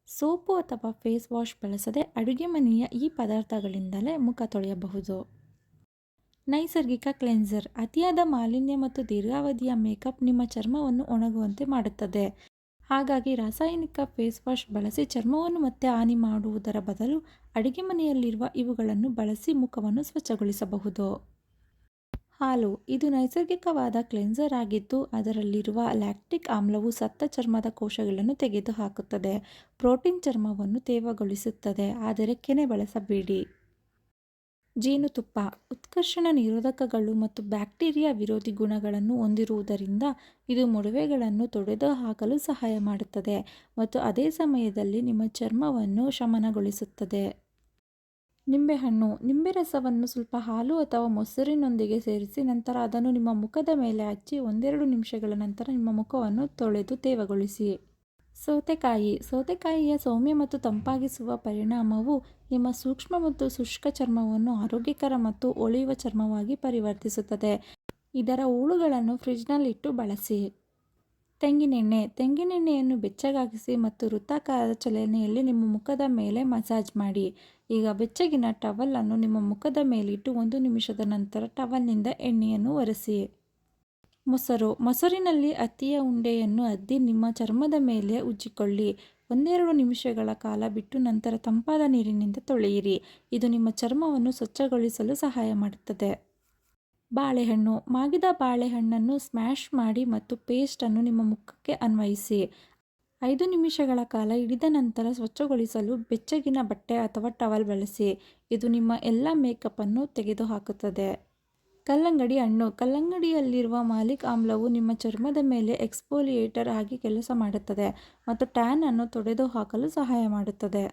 Soap ಅಥವಾ face wash ಬಳಸದೆ ಅಡುಗೆ ಮನೆಯ ಈ ಪದಾರ್ಥಗಳಿಂದಲೇ ಮುಖ ತೊಳೆಯಬಹುದು. ನೈಸರ್ಗಿಕ ಕ್ಲೆನ್ಸರ್ ಅತಿಯಾದ ಮಾಲಿನ್ಯ ಮತ್ತು ದೀರ್ಘಾವಧಿಯ ಮೇಕಪ್ ನಿಮ್ಮ ಚರ್ಮವನ್ನು ಒಣಗುವಂತೆ ಮಾಡುತ್ತದೆ. ಹಾಗಾಗಿ ರಾಸಾಯನಿಕ ಫೇಸ್ ವಾಶ್ ಬಳಸಿ ಚರ್ಮವನ್ನು ಮತ್ತೆ ಹಾನಿ ಮಾಡುವುದರ ಬದಲು ಅಡುಗೆ ಮನೆಯಲ್ಲಿರುವ ಇವುಗಳನ್ನು ಬಳಸಿ ಮುಖವನ್ನು ಸ್ವಚ್ಛಗೊಳಿಸಬಹುದು. ಹಾಲು ಇದು ನೈಸರ್ಗಿಕವಾದ ಕ್ಲೆನ್ಸರ್ ಆಗಿದ್ದು ಅದರಲ್ಲಿರುವ ಲ್ಯಾಕ್ಟಿಕ್ ಆಮ್ಲವು ಸತ್ತ ಚರ್ಮದ ಕೋಶಗಳನ್ನು ತೆಗೆದುಹಾಕುತ್ತದೆ. ಪ್ರೋಟೀನ್ ಚರ್ಮವನ್ನು ತೇವಗೊಳಿಸುತ್ತದೆ, ಆದರೆ ಕೆನೆ ಬಳಸಬೇಡಿ. ಜೇನುತುಪ್ಪ ಉತ್ಕರ್ಷಣ ನಿರೋಧಕಗಳು ಮತ್ತು ಬ್ಯಾಕ್ಟೀರಿಯಾ ವಿರೋಧಿ ಗುಣಗಳನ್ನು ಹೊಂದಿರುವುದರಿಂದ ಇದು ಮೊಡವೆಗಳನ್ನು ತೊಡೆದುಹಾಕಲು ಸಹಾಯ ಮಾಡುತ್ತದೆ ಮತ್ತು ಅದೇ ಸಮಯದಲ್ಲಿ ನಿಮ್ಮ ಚರ್ಮವನ್ನು ಶಮನಗೊಳಿಸುತ್ತದೆ. ನಿಂಬೆಹಣ್ಣು ನಿಂಬೆ ರಸವನ್ನು ಸ್ವಲ್ಪ ಹಾಲು ಅಥವಾ ಮೊಸರಿನೊಂದಿಗೆ ಸೇರಿಸಿ ನಂತರ ಅದನ್ನು ನಿಮ್ಮ ಮುಖದ ಮೇಲೆ ಹಚ್ಚಿ 1-2 ನಿಮಿಷಗಳ ನಂತರ ನಿಮ್ಮ ಮುಖವನ್ನು ತೊಳೆದು ತೇವಗೊಳಿಸಿ. ಸೌತೆಕಾಯಿಯ ಸೌಮ್ಯ ಮತ್ತು ತಂಪಾಗಿಸುವ ಪರಿಣಾಮವು ನಿಮ್ಮ ಸೂಕ್ಷ್ಮ ಮತ್ತು ಶುಷ್ಕ ಚರ್ಮವನ್ನು ಆರೋಗ್ಯಕರ ಮತ್ತು ಹೊಳೆಯುವ ಚರ್ಮವಾಗಿ ಪರಿವರ್ತಿಸುತ್ತದೆ. ಇದರ ಹೂಳುಗಳನ್ನು ಫ್ರಿಜ್ನಲ್ಲಿಟ್ಟು ಬಳಸಿ. ತೆಂಗಿನೆಣ್ಣೆಯನ್ನು ಬೆಚ್ಚಗಾಗಿಸಿ ಮತ್ತು ವೃತ್ತಾಕಾರದ ಚಲನೆಯಲ್ಲಿ ನಿಮ್ಮ ಮುಖದ ಮೇಲೆ ಮಸಾಜ್ ಮಾಡಿ. ಈಗ ಬೆಚ್ಚಗಿನ ಟವಲ್ ಅನ್ನು ನಿಮ್ಮ ಮುಖದ ಮೇಲಿಟ್ಟು 1 ನಿಮಿಷದ ನಂತರ ಟವಲ್ನಿಂದ ಎಣ್ಣೆಯನ್ನು ಒರೆಸಿ. ಮೊಸರಿನಲ್ಲಿ ಹತ್ತಿಯ ಉಂಡೆಯನ್ನು ಅದ್ದಿ ನಿಮ್ಮ ಚರ್ಮದ ಮೇಲೆ ಉಜ್ಜಿಕೊಳ್ಳಿ. 1-2 ನಿಮಿಷಗಳ ಕಾಲ ಬಿಟ್ಟು ನಂತರ ತಂಪಾದ ನೀರಿನಿಂದ ತೊಳೆಯಿರಿ. ಇದು ನಿಮ್ಮ ಚರ್ಮವನ್ನು ಸ್ವಚ್ಛಗೊಳಿಸಲು ಸಹಾಯ ಮಾಡುತ್ತದೆ. ಬಾಳೆಹಣ್ಣು ಮಾಗಿದ ಬಾಳೆಹಣ್ಣನ್ನು ಸ್ಮ್ಯಾಶ್ ಮಾಡಿ ಮತ್ತು ಪೇಸ್ಟ್ ಅನ್ನು ನಿಮ್ಮ ಮುಖಕ್ಕೆ ಅನ್ವಯಿಸಿ. 5 ನಿಮಿಷಗಳ ಕಾಲ ಹಿಡಿದ ನಂತರ ಸ್ವಚ್ಛಗೊಳಿಸಲು ಬೆಚ್ಚಗಿನ ಬಟ್ಟೆ ಅಥವಾ ಟವಲ್ ಬಳಸಿ. ಇದು ನಿಮ್ಮ ಎಲ್ಲ ಮೇಕಪ್ ಅನ್ನು ತೆಗೆದುಹಾಕುತ್ತದೆ. ಕಲ್ಲಂಗಡಿ ಹಣ್ಣು ಕಲ್ಲಂಗಡಿಯಲ್ಲಿರುವ ಮಾಲಿಕ್ ಆಮ್ಲವು ನಿಮ್ಮ ಚರ್ಮದ ಮೇಲೆ ಎಕ್ಸ್ಫೋಲಿಯೇಟರ್ ಆಗಿ ಕೆಲಸ ಮಾಡುತ್ತದೆ ಮತ್ತು ಟ್ಯಾನ್ ಅನ್ನು ತೊಡೆದುಹಾಕಲು ಸಹಾಯ ಮಾಡುತ್ತದೆ.